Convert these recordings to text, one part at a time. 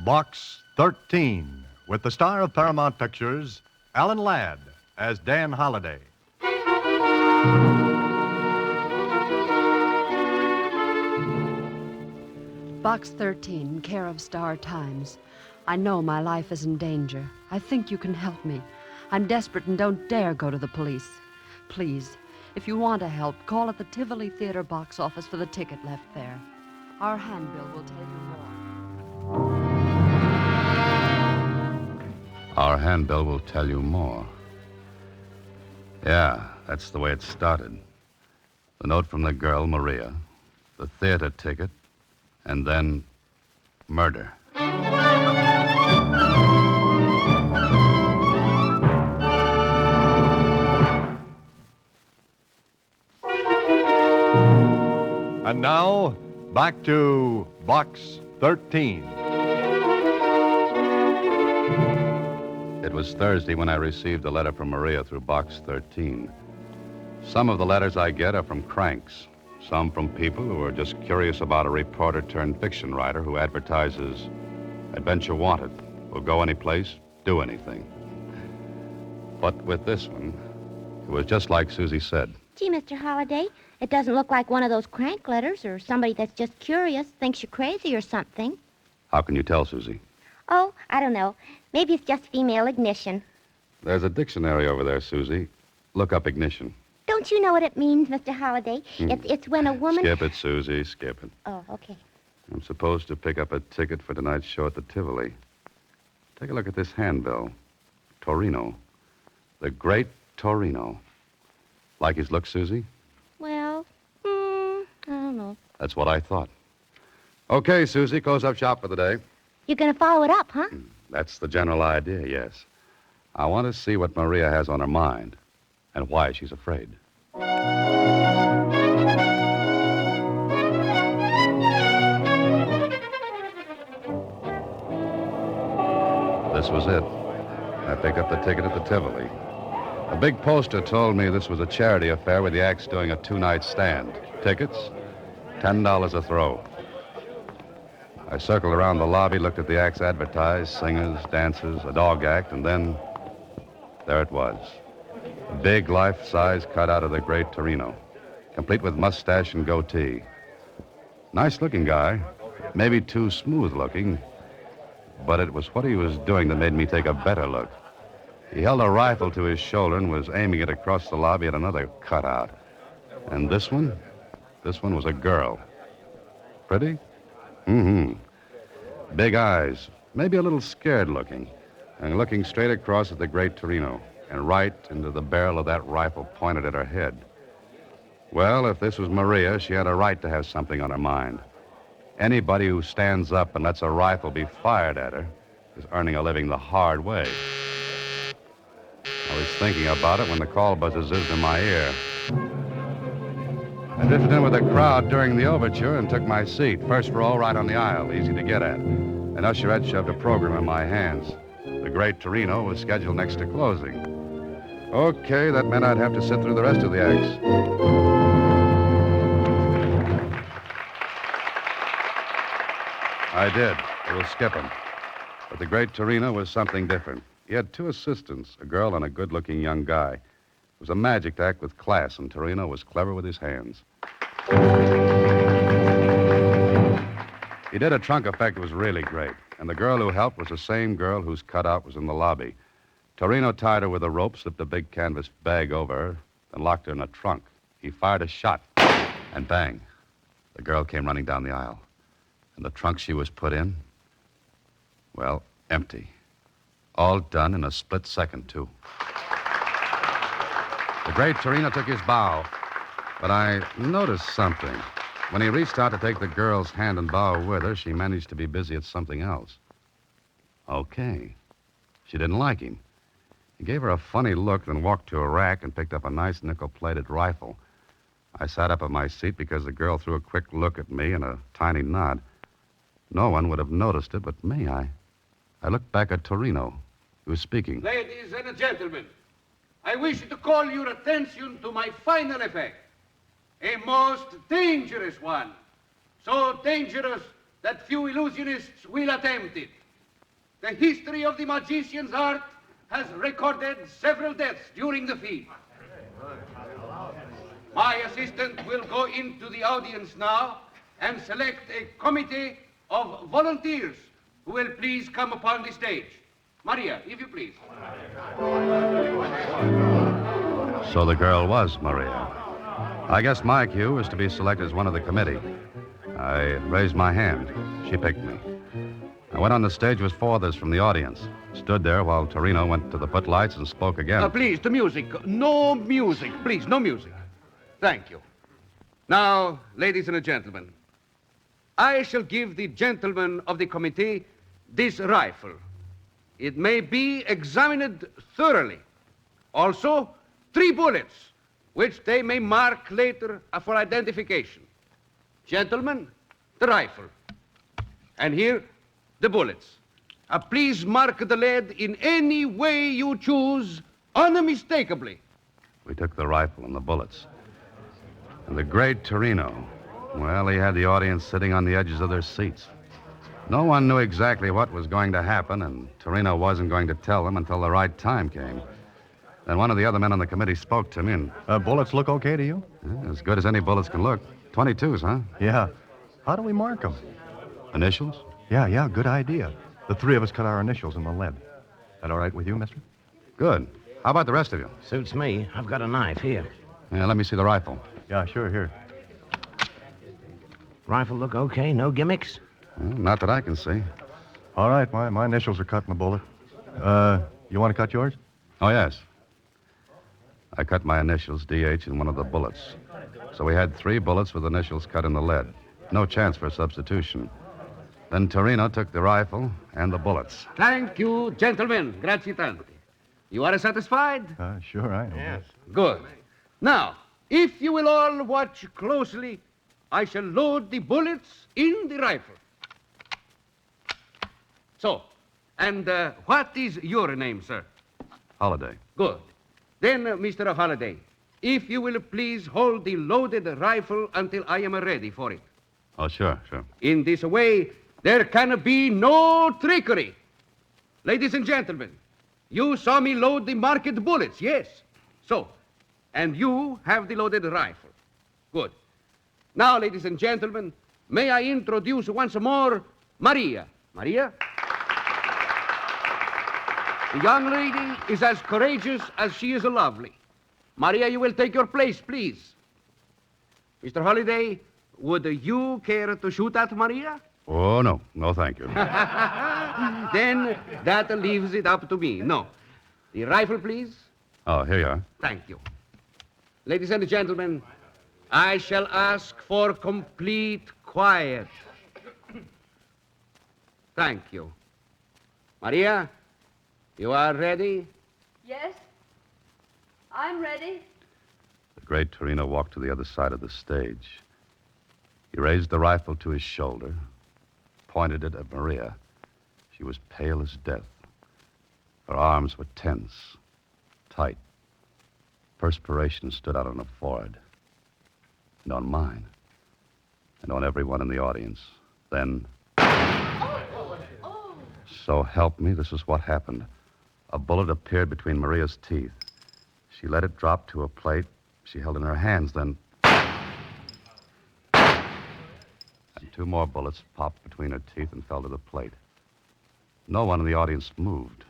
Box 13, with the star of Paramount Pictures, Alan Ladd, as Dan Holliday. Box 13, care of Star Times. I know my life is in danger. I think you can help me. I'm desperate and don't dare go to the police. Please, if you want to help, call at the Tivoli Theater box office for the ticket left there. Our handbill will tell you more. Our handbill will tell you more. Yeah, that's the way it started. The note from the girl, Maria, the theater ticket, and then murder. And now, back to Box 13. It was Thursday when I received a letter from Maria through Box 13. Some of the letters I get are from cranks. Some from people who are just curious about a reporter-turned-fiction writer who advertises adventure wanted, will go any place, do anything. But with this one, it was just like Susie said. Gee, Mr. Holliday, it doesn't look like one of those crank letters or somebody that's just curious, thinks you're crazy or something. How can you tell, Susie? Oh, I don't know. Maybe it's just female ignition. There's a dictionary over there, Susie. Look up ignition. Don't you know what it means, Mr. Holliday? It's when a woman... Skip it, Susie, skip it. Oh, okay. I'm supposed to pick up a ticket for tonight's show at the Tivoli. Take a look at this handbill. Torino. The great Torino. Like his look, Susie? Well, I don't know. That's what I thought. Okay, Susie, close up shop for the day. You're going to follow it up, huh? That's the general idea, yes. I want to see what Maria has on her mind and why she's afraid. This was it. I picked up the ticket at the Tivoli. A big poster told me this was a charity affair with the acts doing a two-night stand. Tickets, $10 a throw. I circled around the lobby, looked at the acts advertised, singers, dancers, a dog act, and then there it was. A big life-size cutout of the great Torino, complete with mustache and goatee. Nice-looking guy, maybe too smooth-looking, but it was what he was doing that made me take a better look. He held a rifle to his shoulder and was aiming it across the lobby at another cutout. And this one was a girl. Pretty? Mm-hmm. Big eyes, maybe a little scared-looking, and looking straight across at the great Torino, and right into the barrel of that rifle pointed at her head. Well, if this was Maria, she had a right to have something on her mind. Anybody who stands up and lets a rifle be fired at her is earning a living the hard way. I was thinking about it when the call buzzer zizzed in my ear. I drifted in with the crowd during the overture and took my seat, first row right on the aisle, easy to get at. An usherette shoved a program in my hands. The great Torino was scheduled next to closing. Okay, that meant I'd have to sit through the rest of the acts. I did. It was skipping. But the great Torino was something different. He had two assistants, a girl and a good-looking young guy. It was a magic act with class, and Torino was clever with his hands. He did a trunk effect that was really great, and the girl who helped was the same girl whose cutout was in the lobby. Torino tied her with a rope, slipped a big canvas bag over her, and locked her in a trunk. He fired a shot, and bang, the girl came running down the aisle. And the trunk she was put in, well, empty. All done in a split second, too. The great Torino took his bow, but I noticed something. When he reached out to take the girl's hand and bow with her, she managed to be busy at something else. Okay. She didn't like him. He gave her a funny look, then walked to a rack and picked up a nice nickel-plated rifle. I sat up in my seat because the girl threw a quick look at me and a tiny nod. No one would have noticed it but me. I looked back at Torino. He was speaking. Ladies and gentlemen, I wish to call your attention to my final effect. A most dangerous one. So dangerous that few illusionists will attempt it. the history of the magician's art has recorded several deaths during the feat. My assistant will go into the audience now and select a committee of volunteers who will please come upon the stage. Maria, if you please. So the girl was Maria. I guess my cue was to be selected as one of the committee. I raised my hand. She picked me. I went on the stage with four others from the audience. Stood there while Torino went to the footlights and spoke again. Please, the music. No music. Please, no music. Thank you. Now, ladies and gentlemen, I shall give the gentlemen of the committee this rifle. It may be examined thoroughly. Also, 3 bullets, which they may mark later for identification. Gentlemen, the rifle. And here, the bullets. Please mark the lead in any way you choose, unmistakably. We took the rifle and the bullets. And the great Torino, well, he had the audience sitting on the edges of their seats. No one knew exactly what was going to happen, and Torino wasn't going to tell them until the right time came. Then one of the other men on the committee spoke to me, and... Bullets look okay to you? As good as any bullets can look. 22s, huh? Yeah. How do we mark them? Initials? Yeah, good idea. The 3 of us cut our initials in the lead. That all right with you, mister? Good. How about the rest of you? Suits me. I've got a knife here. Yeah, let me see the rifle. Yeah, sure, here. Rifle look okay? No gimmicks? Well, not that I can see. All right, my initials are cut in the bullet. You want to cut yours? Oh, yes. I cut my initials, DH, in one of the bullets. So we had 3 bullets with initials cut in the lead. No chance for substitution. Then Torino took the rifle and the bullets. Thank you, gentlemen. Grazie tanto. You are satisfied? Sure, I am. Yes. Good. Now, if you will all watch closely, I shall load the bullets in the rifle. So, and what is your name, sir? Holiday. Good. Then, Mr. Holliday, if you will please hold the loaded rifle until I am ready for it. Oh, sure. In this way, there can be no trickery. Ladies and gentlemen, you saw me load the marked bullets, yes? So, and you have the loaded rifle. Good. Now, ladies and gentlemen, may I introduce once more Maria. Maria? The young lady is as courageous as she is lovely. Maria, you will take your place, please. Mr. Holliday, would you care to shoot at Maria? Oh, no. No, thank you. Then that leaves it up to me. No. The rifle, please. Oh, here you are. Thank you. Ladies and gentlemen, I shall ask for complete quiet. Thank you. Maria, you are ready? Yes? I'm ready. The great Torino walked to the other side of the stage. He raised the rifle to his shoulder, pointed it at Maria. She was pale as death. Her arms were tense, tight. Perspiration stood out on her forehead, and on mine, and on everyone in the audience. Then, so help me, this is what happened. A bullet appeared between Maria's teeth. She let it drop to a plate she held in her hands, then... And 2 more bullets popped between her teeth and fell to the plate. No one in the audience moved.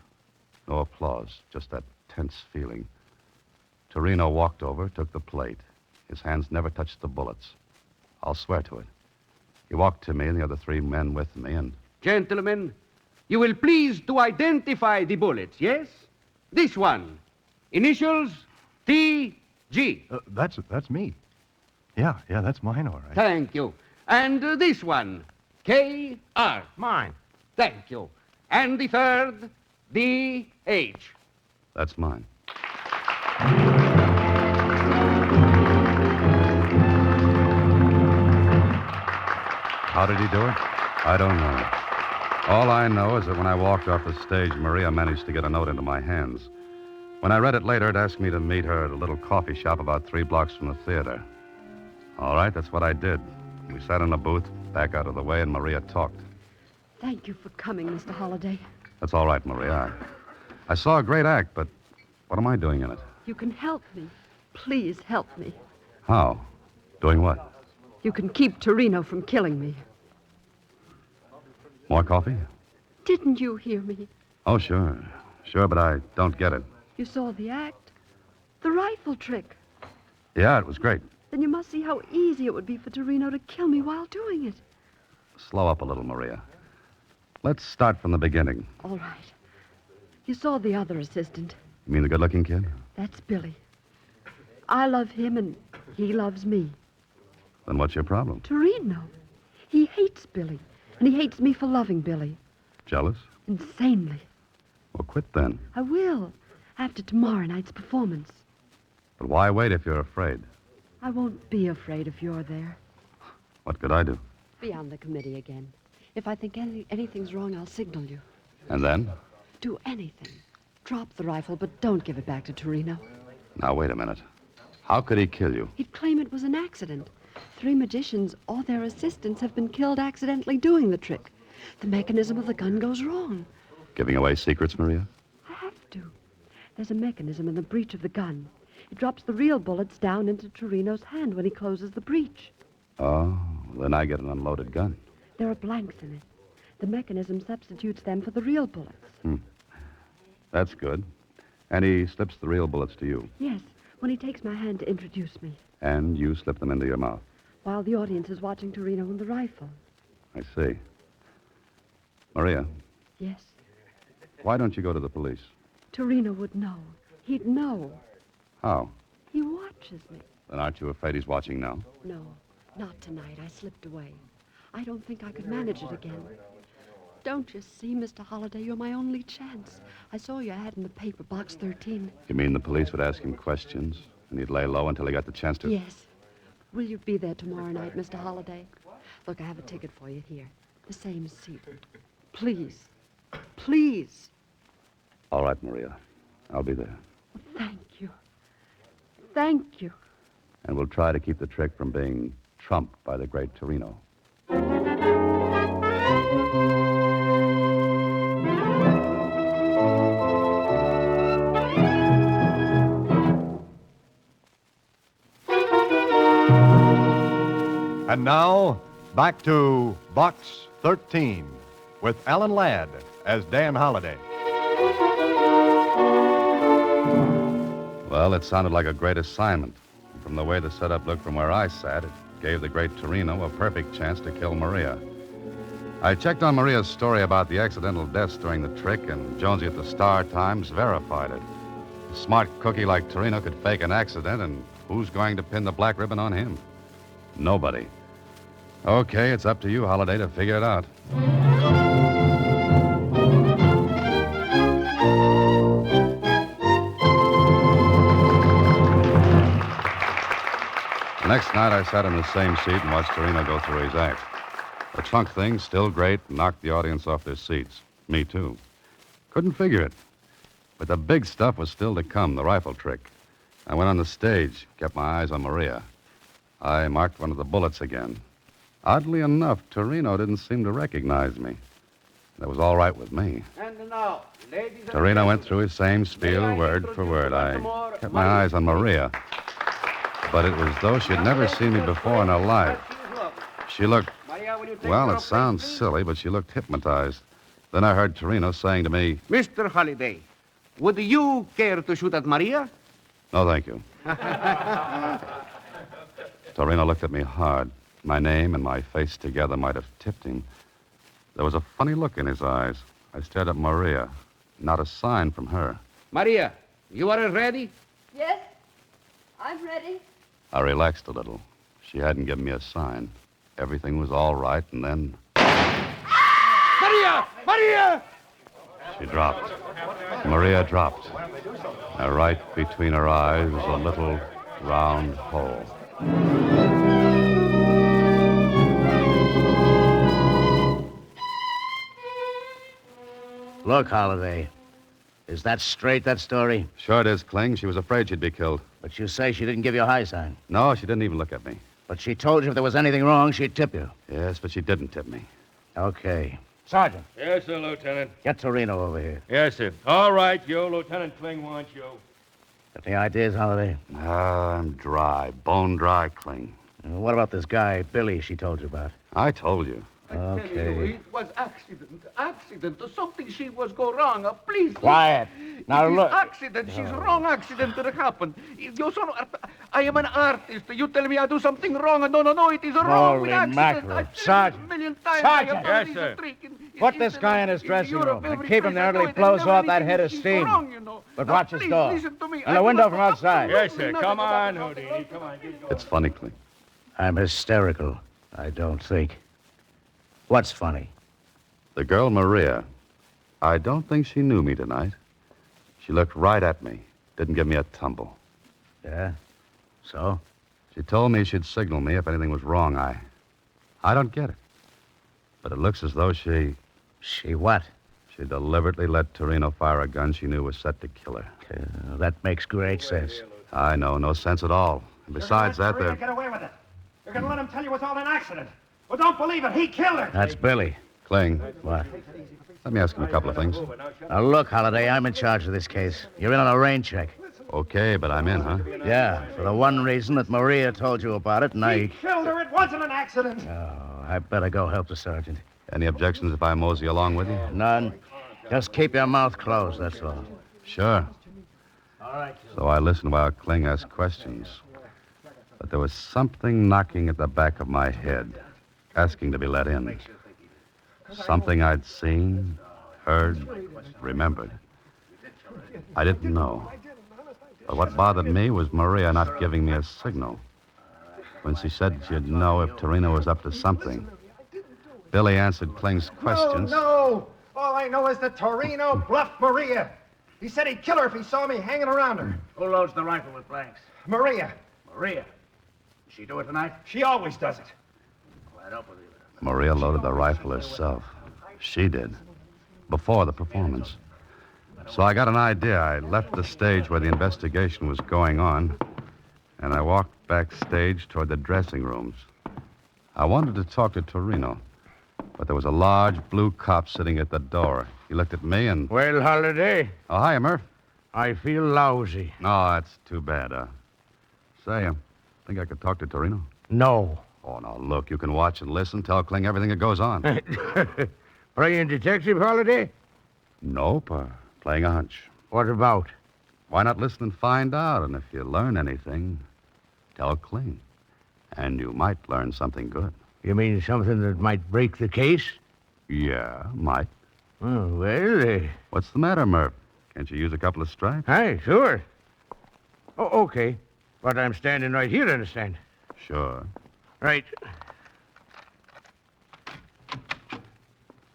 No applause, just that tense feeling. Torino walked over, took the plate. His hands never touched the bullets. I'll swear to it. He walked to me and the other 3 men with me, and... Gentlemen, you will please to identify the bullets, yes? This one. Initials T.G. That's me. Yeah, that's mine, all right. Thank you. And this one. K.R. Mine. Thank you. And the third, D.H. That's mine. How did he do it? I don't know. All I know is that when I walked off the stage, Maria managed to get a note into my hands. When I read it later, it asked me to meet her at a little coffee shop about 3 blocks from the theater. All right, that's what I did. We sat in a booth, back out of the way, and Maria talked. Thank you for coming, Mr. Holliday. That's all right, Maria. I saw a great act, but what am I doing in it? You can help me. Please help me. How? Doing what? You can keep Torino from killing me. More coffee? Didn't you hear me? Oh, sure. Sure, but I don't get it. You saw the act? The rifle trick. Yeah, it was great. Then you must see how easy it would be for Torino to kill me while doing it. Slow up a little, Maria. Let's start from the beginning. All right. You saw the other assistant. You mean the good-looking kid? That's Billy. I love him and he loves me. Then what's your problem? Torino. He hates Billy, and he hates me for loving Billy. Jealous? Insanely. Well, quit then. I will, after tomorrow night's performance. But why wait if you're afraid? I won't be afraid if you're there. What could I do? Be on the committee again. If I think anything's wrong, I'll signal you. And then? Do anything. Drop the rifle, but don't give it back to Torino. Now, wait a minute. How could he kill you? He'd claim it was an accident. 3 magicians or their assistants have been killed accidentally doing the trick. The mechanism of the gun goes wrong. Giving away secrets, Maria? I have to. There's a mechanism in the breech of the gun. It drops the real bullets down into Torino's hand when he closes the breech. Oh, then I get an unloaded gun. There are blanks in it. The mechanism substitutes them for the real bullets. That's good. And he slips the real bullets to you. Yes, when he takes my hand to introduce me, And you slip them into your mouth. while the audience is watching Torino and the rifle. I see. Maria, Yes, why don't you go to the police? Torino would know. He'd know. How? He watches me. Then aren't you afraid he's watching now? No, not tonight. I slipped away. I don't think I could manage it again. Don't you see, Mr. Holliday, you're my only chance. I saw your ad in the paper, box 13. You mean the police would ask him questions, and he'd lay low until he got the chance to... Yes. Will you be there tomorrow night, Mr. Holliday? Look, I have a ticket for you here. The same seat. Please. Please. All right, Maria. I'll be there. Thank you. Thank you. And we'll try to keep the trick from being trumped by the great Torino. And now, back to Box 13 with Alan Ladd as Dan Holliday. Well, it sounded like a great assignment. From the way the setup looked from where I sat, it gave the great Torino a perfect chance to kill Maria. I checked on Maria's story about the accidental deaths during the trick, and Jonesy at the Star-Times verified it. A smart cookie like Torino could fake an accident, and who's going to pin the black ribbon on him? Nobody. Okay, it's up to you, Holliday, to figure it out. The next night, I sat in the same seat and watched Torino go through his act. The trunk thing, still great, knocked the audience off their seats. Me, too. Couldn't figure it. But the big stuff was still to come, the rifle trick. I went on the stage, kept my eyes on Maria. I marked one of the bullets again. Oddly enough, Torino didn't seem to recognize me. That was all right with me. And now, ladies and Torino went through his same spiel, word for word. I kept my eyes on Maria. But it was though she'd never seen me before in her life. She looked, well, it sounds silly, but she looked hypnotized. Then I heard Torino saying to me, Mr. Holliday, would you care to shoot at Maria? "No, thank you." Torino looked at me hard. My name and my face together might have tipped him. There was a funny look in his eyes. I stared at Maria. Not a sign from her. Maria, you are ready? Yes, I'm ready. I relaxed a little. She hadn't given me a sign. Everything was all right, and then Maria! Maria! she dropped. Maria dropped. And right between her eyes was a little round hole. Look, Holliday. Is that straight, that story? Sure it is, Kling. She was afraid she'd be killed. But you say she didn't give you a high sign. No, she didn't even look at me. But she told you if there was anything wrong, she'd tip you. Yes, but she didn't tip me. Okay. Sergeant, Yes, sir, Lieutenant. get Torino over here. Yes, sir. All right, Joe. Lieutenant Kling wants you. Got any ideas, Holiday? I'm dry, bone dry, Kling. What about this guy, Billy, she told you about? I told you. I tell you, Okay. it was accident. Something she was go wrong. Please. Quiet. Now It is look. accident. She's wrong accident that happened. You son, I am an artist. You tell me I do something wrong. No, it is wrong Holy with accident. mackerel. I've said Sergeant. it a million times. Sergeant. I have done Yes, this sir. trick Put this guy in his dressing Europe, room and every keep him place there I until go, he it blows never off that anything head of she's steam. wrong, you know. But Now, watch his please door. listen to me. And the window from outside. Yes, sir. Come on, Houdini. Come on, get going. It's funny, Kling. I'm hysterical, I don't think. What's funny? The girl, Maria, I don't think she knew me tonight. She looked right at me, didn't give me a tumble. Yeah? So? She told me she'd signal me if anything was wrong. I don't get it. But it looks as though she What? deliberately let Torino fire a gun she knew was set to kill her. That makes great sense. I know, no sense at all. And besides that, You're they're... get away with it. You're going to let him tell you it's all an accident. Well, don't believe it. He killed her. That's Billy. Kling, What? let me ask him a couple of things. Now, look, Holiday, I'm in charge of this case. You're in on a rain check. Okay, but I'm in, huh? Yeah, for the one reason that Maria told you about it, and He I... killed her. It wasn't an accident. Oh, I better go help the sergeant. Any objections if I mosey along with you? None. Just keep your mouth closed, that's all. Sure. So I listened while Kling asked questions. But there was something knocking at the back of my head, asking to be let in. Something I'd seen, heard, remembered. I didn't know. But what bothered me was Maria not giving me a signal. When she said she'd know if Torino was up to something. Billy answered Kling's questions. No. All I know is that Torino bluffed Maria. He said he'd kill her if he saw me hanging around her. Who loads the rifle with blanks? Maria. Maria. Did she do it tonight? She always does it. I don't believe it. Maria loaded the rifle herself. She did. Before the performance. So I got an idea. I left the stage where the investigation was going on, and I walked backstage toward the dressing rooms. I wanted to talk to Torino, but there was a large blue cop sitting at the door. He looked at me and... Well, Holiday, Oh, hi, Murph. I feel lousy. No, that's too bad. Say, think I could talk to Torino? No. Oh, now, look, you can watch and listen, tell Kling everything that goes on. Playing detective, Holiday? Nope, playing a hunch. What about? Why not listen and find out? And if you learn anything, tell Kling. And you might learn something good. You mean something that might break the case? Yeah, might. Oh, well, What's the matter, Murph? Can't you use a couple of stripes? Hi, sure. Oh, okay. But I'm standing right here, understand? Sure. Right.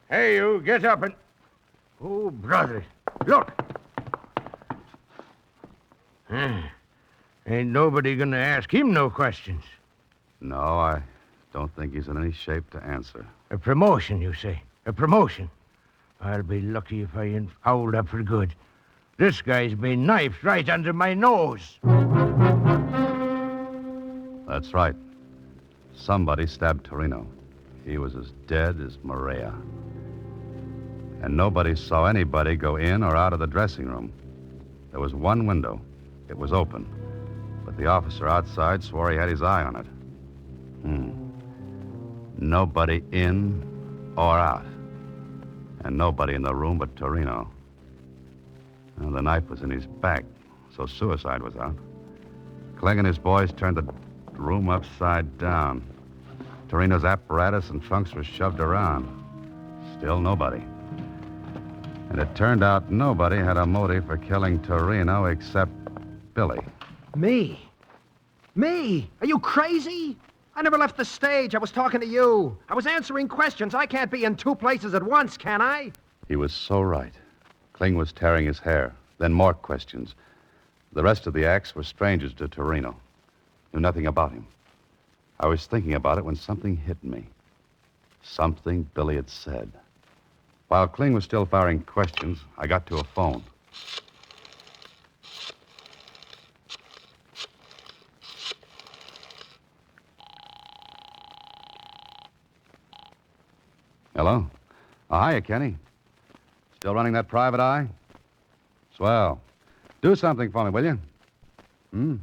Hey, you, get up and... Oh, brother. Look. Ain't nobody gonna ask him no questions. No, I don't think he's in any shape to answer. A promotion, you say? A promotion? I'll be lucky if I ain't fouled up for good. This guy's been knifed right under my nose. That's right. Somebody stabbed Torino. He was as dead as Maria. And nobody saw anybody go in or out of the dressing room. There was one window. It was open. But the officer outside swore he had his eye on it. Nobody in or out. And nobody in the room but Torino. Well, the knife was in his back, so suicide was out. Kling and his boys turned the room upside down. Torino's apparatus and trunks were shoved around. Still nobody. And it turned out nobody had a motive for killing Torino except Billy. Me? Me? Are you crazy? I never left the stage. I was talking to you. I was answering questions. I can't be in two places at once, can I? He was so right. Kling was tearing his hair. Then more questions. The rest of the acts were strangers to Torino. Knew nothing about him. I was thinking about it when something hit me. Something Billy had said. While Kling was still firing questions, I got to a phone. Hello? Oh, hiya, Kenny. Still running that private eye? Swell. Do something for me, will you?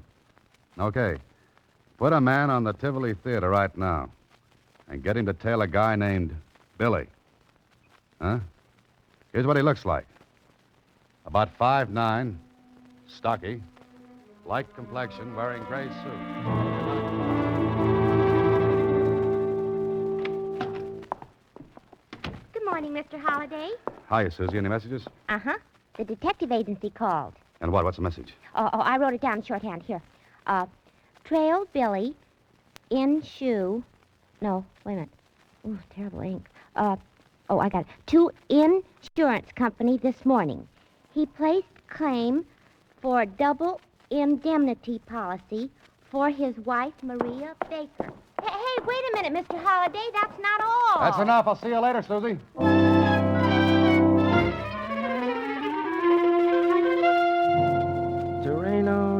Okay. Put a man on the Tivoli Theater right now and get him to tail a guy named Billy. Huh? Here's what he looks like. About 5'9", stocky, light complexion, wearing gray suit. Good morning, Mr. Holliday. Hiya, Susie. Any messages? Uh-huh. The detective agency called. And what? What's the message? Oh, I wrote it down in shorthand. Here. Trailed Billy in shoe. No, wait a minute. Ooh, terrible ink. I got it. To insurance company this morning. He placed claim for double indemnity policy for his wife, Maria Baker. Hey, wait a minute, Mr. Holliday. That's not all. That's enough. I'll see you later, Susie.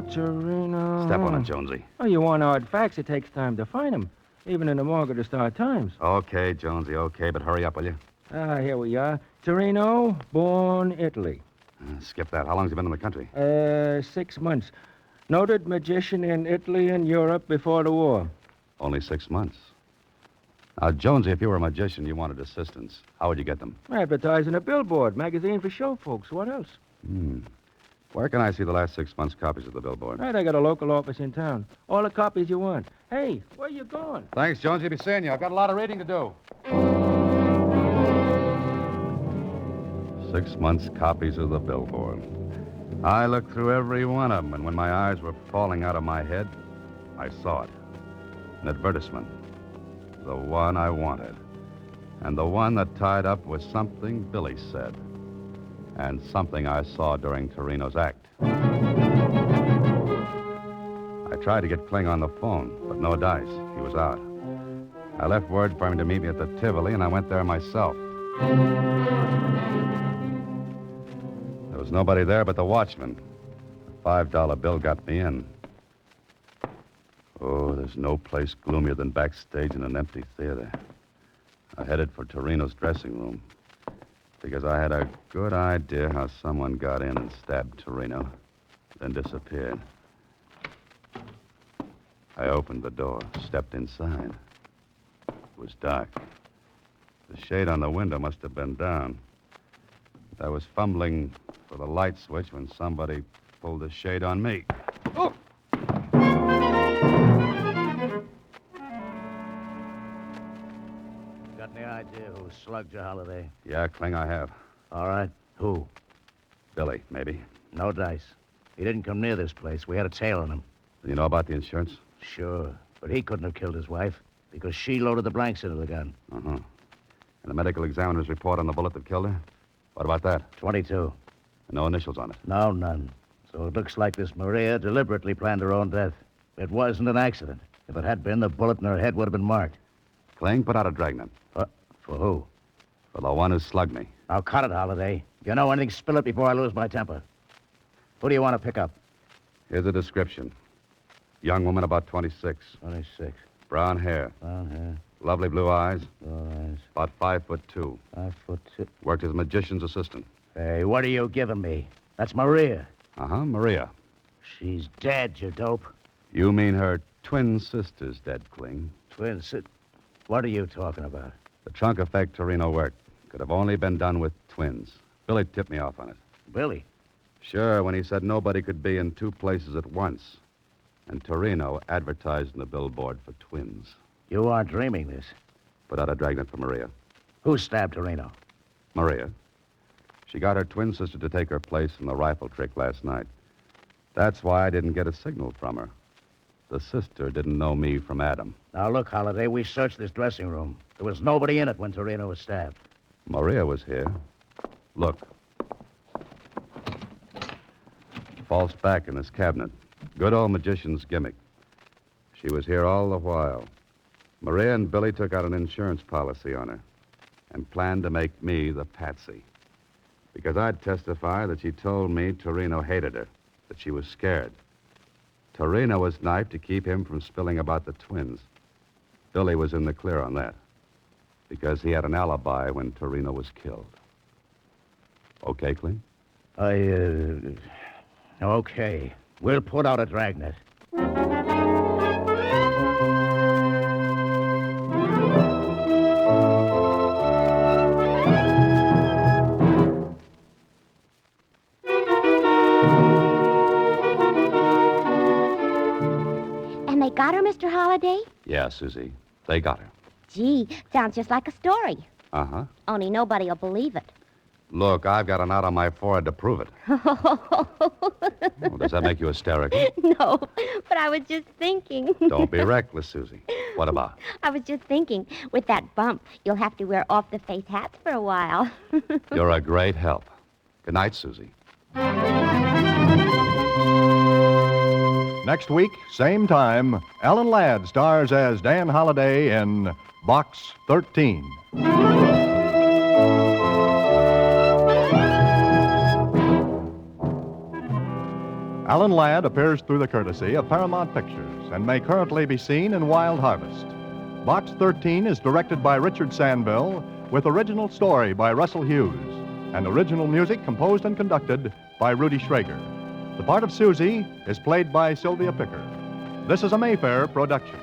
Torino. Step on it, Jonesy. Oh, you want odd facts, it takes time to find them, even in the Morgan to Star Times. Okay, Jonesy, okay, but hurry up, will you? Here we are. Torino, born Italy. Skip that. How long has he been in the country? 6 months. Noted magician in Italy and Europe before the war. Only 6 months. Now, Jonesy, if you were a magician, you wanted assistants. How would you get them? Advertising a billboard, magazine for show folks. What else? Where can I see the last 6 months' copies of the billboard? Right, I got a local office in town. All the copies you want. Hey, where you going? Thanks, Jonesy. Be seeing you. I've got a lot of reading to do. 6 months' copies of the billboard. I looked through every one of them, and when my eyes were falling out of my head, I saw it. An advertisement. The one I wanted. And the one that tied up with something Billy said. And something I saw during Torino's act. I tried to get Kling on the phone, but no dice. He was out. I left word for him to meet me at the Tivoli, and I went there myself. There was nobody there but the watchman. A $5 bill got me in. Oh, there's no place gloomier than backstage in an empty theater. I headed for Torino's dressing room because I had a good idea how someone got in and stabbed Torino, then disappeared. I opened the door, stepped inside. It was dark. The shade on the window must have been down. I was fumbling for the light switch when somebody pulled the shade on me. Oh! Got any idea who slugged you, Holiday? Yeah, Kling, I have. All right. Who? Billy, maybe. No dice. He didn't come near this place. We had a tail on him. You know about the insurance? Sure. But he couldn't have killed his wife because she loaded the blanks into the gun. Uh-huh. And the medical examiner's report on the bullet that killed her? What about that? 22. No initials on it. No, none. So it looks like this Maria deliberately planned her own death. It wasn't an accident. If it had been, the bullet in her head would have been marked. Kling, put out a dragnet. For who? For the one who slugged me. Now, cut it, Holiday. If you know anything, spill it before I lose my temper. Who do you want to pick up? Here's a description. Young woman, about 26. 26. Brown hair. Brown hair. Lovely blue eyes. Blue eyes. About 5'2". 5'2". Worked as a magician's assistant. Hey, what are you giving me? That's Maria. Uh-huh, Maria. She's dead, you dope. You mean her twin sister's dead, Kling. Twin sit. What are you talking about? The trunk effect Torino worked could have only been done with twins. Billy tipped me off on it. Billy? Sure, when he said nobody could be in two places at once. And Torino advertised in the billboard for twins. You aren't dreaming this. Put out a dragnet for Maria. Who stabbed Torino? Maria. She got her twin sister to take her place in the rifle trick last night. That's why I didn't get a signal from her. The sister didn't know me from Adam. Now, look, Holiday, we searched this dressing room. There was nobody in it when Torino was stabbed. Maria was here. Look. False back in this cabinet. Good old magician's gimmick. She was here all the while. Maria and Billy took out an insurance policy on her and planned to make me the patsy. Because I'd testify that she told me Torino hated her, that she was scared. Torino was knifed to keep him from spilling about the twins. Billy was in the clear on that. Because he had an alibi when Torino was killed. Okay, Kling? Okay. We'll put out a dragnet. And they got her, Mr. Holliday? Yeah, Susie. They got her. Gee, sounds just like a story. Uh-huh. Only nobody will believe it. Look, I've got a knot on my forehead to prove it. Oh, does that make you hysterical? No, but I was just thinking. Don't be reckless, Susie. What about? I was just thinking, with that bump, you'll have to wear off-the-face hats for a while. You're a great help. Good night, Susie. Next week, same time, Alan Ladd stars as Dan Holliday in Box 13. Alan Ladd appears through the courtesy of Paramount Pictures and may currently be seen in Wild Harvest. Box 13 is directed by Richard Sanville with original story by Russell Hughes and original music composed and conducted by Rudy Schrager. The part of Susie is played by Sylvia Picker. This is a Mayfair production.